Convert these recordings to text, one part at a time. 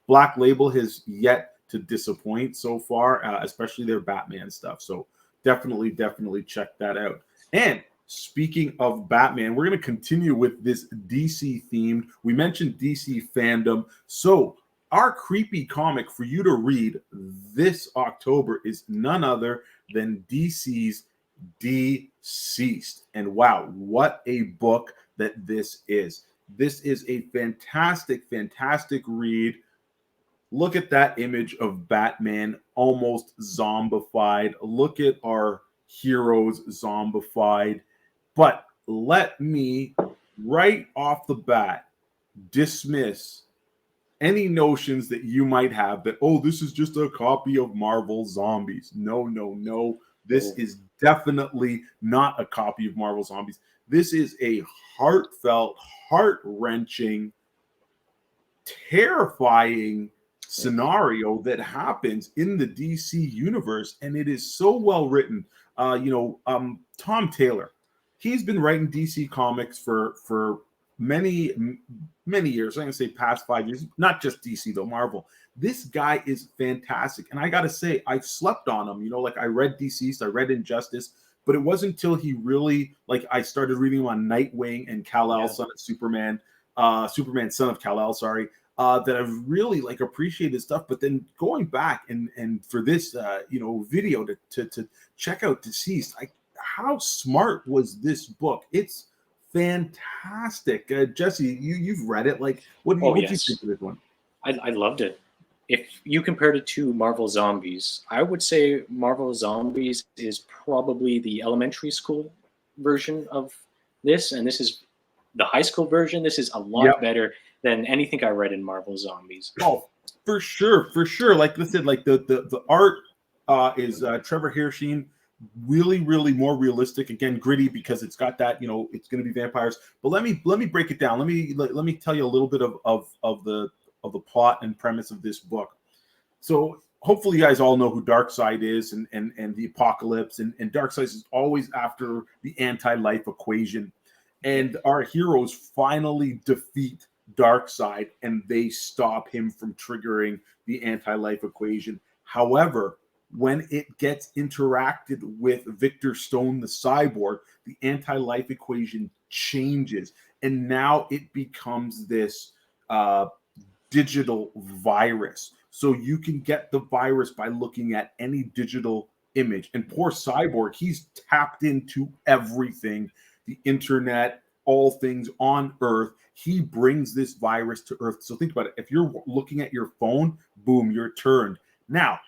Black Label has yet to disappoint so far, especially their Batman stuff. So definitely check that out. And speaking of Batman, we're going to continue with this DC themed. We mentioned DC fandom. So our creepy comic for you to read this October is none other than DC's DCeased. And wow, what a book that this is. This is a fantastic read. Look at that image of Batman almost zombified. Look at our heroes zombified. But let me, right off the bat, dismiss any notions that you might have that, oh, this is just a copy of Marvel Zombies. No. This is definitely not a copy of Marvel Zombies. This is a heartfelt, heart-wrenching, terrifying scenario that happens in the DC universe, and it is so well written. Tom Taylor, he's been writing DC comics for many years. I'm gonna say past 5 years, not just DC though, Marvel. This guy is fantastic, and I gotta say, I've slept on him. I read DCeased, I read Injustice, but it wasn't until he really, I started reading him on Nightwing and Kal-El, son of Superman, Superman, son of Kal-El, sorry, that I've really appreciated stuff. But then going back and for this video to check out DCeased, how smart was this book? It's fantastic. Jesse, you've read it. What do you think of this one? I loved it. If you compared it to Marvel Zombies, I would say Marvel Zombies is probably the elementary school version of this, and this is the high school version. This is a lot better than anything I read in Marvel Zombies. Oh, for sure. Like I said, the art is Trevor Hirschine, really more realistic. Again, gritty because it's got that, it's going to be vampires. But let me break it down. Let me tell you a little bit of the plot and premise of this book. So hopefully you guys all know who Darkseid is and the apocalypse, and Darkseid is always after the anti-life equation. And our heroes finally defeat Darkseid, and they stop him from triggering the anti-life equation. However, when it gets interacted with Victor Stone, the cyborg, the anti-life equation changes, and now it becomes this digital virus. So you can get the virus by looking at any digital image. And poor cyborg, he's tapped into everything, the internet, all things on Earth. He brings this virus to Earth. So think about it. If you're looking at your phone, boom, you're turned. Now,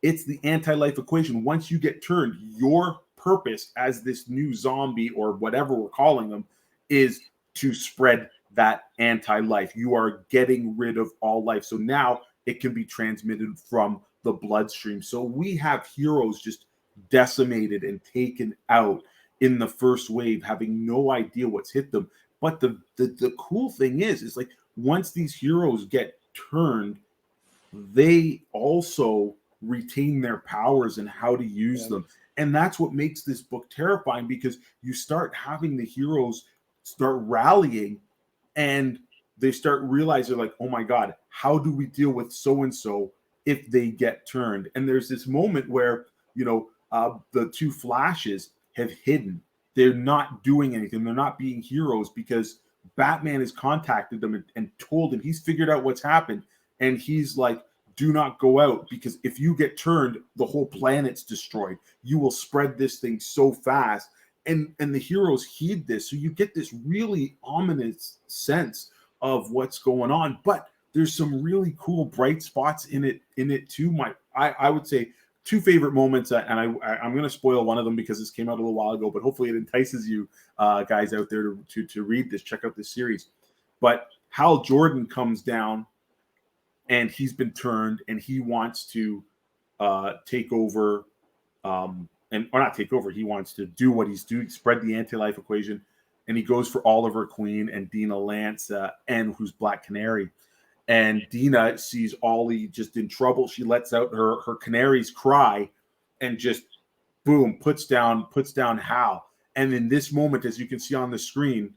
it's the anti-life equation. Once you get turned, your purpose as this new zombie, or whatever we're calling them, is to spread that anti-life. You are getting rid of all life. So now it can be transmitted from the bloodstream. So we have heroes just decimated and taken out in the first wave, having no idea what's hit them. But the cool thing is once these heroes get turned, they also retain their powers and how to use them. And that's what makes this book terrifying, because you start having the heroes start rallying, and they start realizing oh my God, how do we deal with so-and-so if they get turned? And there's this moment where, the two Flashes have hidden. They're not doing anything. They're not being heroes because Batman has contacted them and told him he's figured out what's happened. And he's like, do not go out, because if you get turned, the whole planet's destroyed. You will spread this thing so fast. And the heroes heed this. So you get this really ominous sense of what's going on. But there's some really cool bright spots in it too. I would say two favorite moments, and I'm going to spoil one of them because this came out a little while ago, but hopefully it entices you guys out there to read this, check out this series. But Hal Jordan comes down, and he's been turned, and he wants to take over, or not take over. He wants to do what he's doing, spread the anti-life equation, and he goes for Oliver Queen and Dina Lance, and who's Black Canary. And Dina sees Ollie just in trouble. She lets out her canary's cry, and just boom, puts down Hal. And in this moment, as you can see on the screen,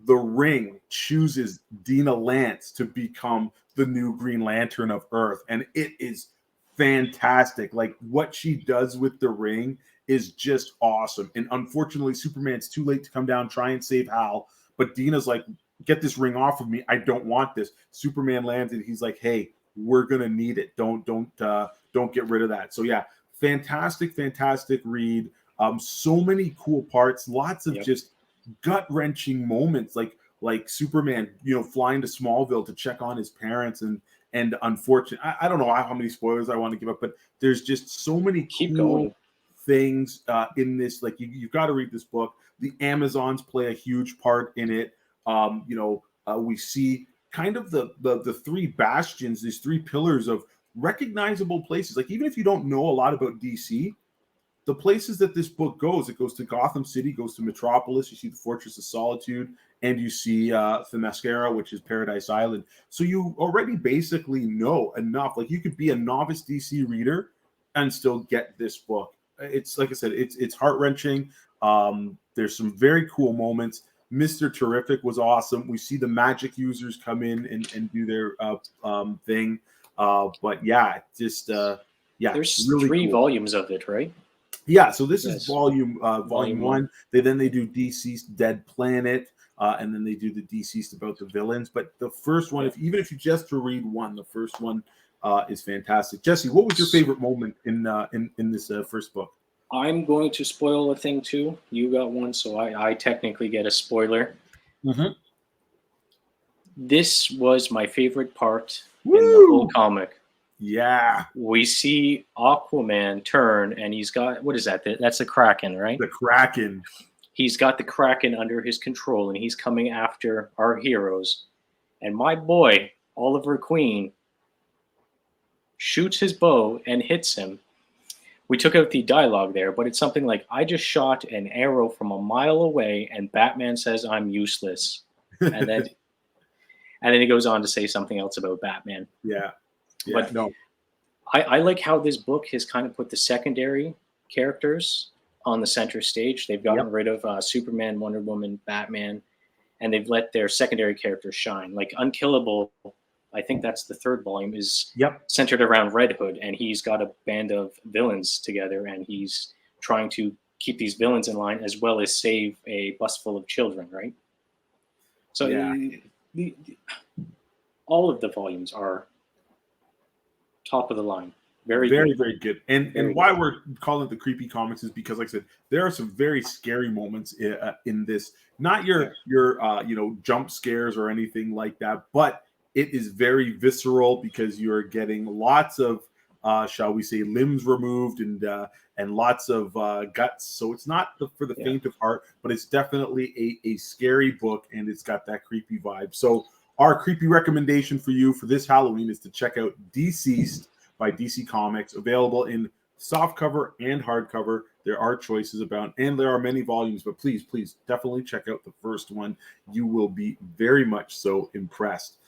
the Ring chooses Dina Lance to become the new Green Lantern of Earth, and it is fantastic. Like what she does with the ring is just awesome. And unfortunately, Superman's too late to come down, try and save Hal. But Dina's like, get this ring off of me. I don't want this. Superman lands and he's like, hey, we're gonna need it. Don't get rid of that. So yeah, fantastic read. So many cool parts, lots of just gut-wrenching moments, like Superman, flying to Smallville to check on his parents, and unfortunate. I don't know how many spoilers I want to give up, but there's just so many cool things in this. Like you've got to read this book. The Amazons play a huge part in it. We see kind of the three bastions, these three pillars of recognizable places. Like even if you don't know a lot about DC, the places that this book goes, it goes to Gotham City, goes to Metropolis. You see the Fortress of Solitude, and you see Themyscira, which is Paradise Island. So you already basically know enough. Like you could be a novice DC reader and still get this book. It's like I said, it's heart-wrenching. There's some very cool moments. Mr. Terrific was awesome. We see the magic users come in and do their thing. But yeah, just there's really three cool. volumes of it, right? Yeah, so this is volume one. They do DCeased, Dead Planet, and then they do the DCeased about the villains. But the first one, even if you just read one, the first one is fantastic. Jesse, what was your favorite moment in this first book? I'm going to spoil a thing too. You got one, so I technically get a spoiler. Mm-hmm. This was my favorite part in the whole comic. Yeah. We see Aquaman turn, and he's got, what is that? That's the Kraken, right? The Kraken. He's got the Kraken under his control, and he's coming after our heroes. And my boy, Oliver Queen, shoots his bow and hits him. We took out the dialogue there, but it's something like, I just shot an arrow from a mile away, and Batman says I'm useless. And then he goes on to say something else about Batman. Yeah. But no, I like how this book has kind of put the secondary characters on the center stage. They've gotten rid of Superman, Wonder Woman, Batman, and they've let their secondary characters shine. Like Unkillable, I think that's the third volume, is centered around Red Hood, and he's got a band of villains together, and he's trying to keep these villains in line as well as save a bus full of children, right? So all of the volumes are top of the line. Very good. And why we're calling it the creepy comics is because, like I said, there are some very scary moments in this. Not your jump scares or anything like that, but it is very visceral because you're getting lots of shall we say limbs removed and lots of guts. So it's not for the faint of heart, but it's definitely a scary book, and it's got that creepy vibe. So our creepy recommendation for you for this Halloween is to check out DCeased by DC Comics, available in softcover and hardcover. There are choices about, and there are many volumes, but please definitely check out the first one. You will be very much so impressed.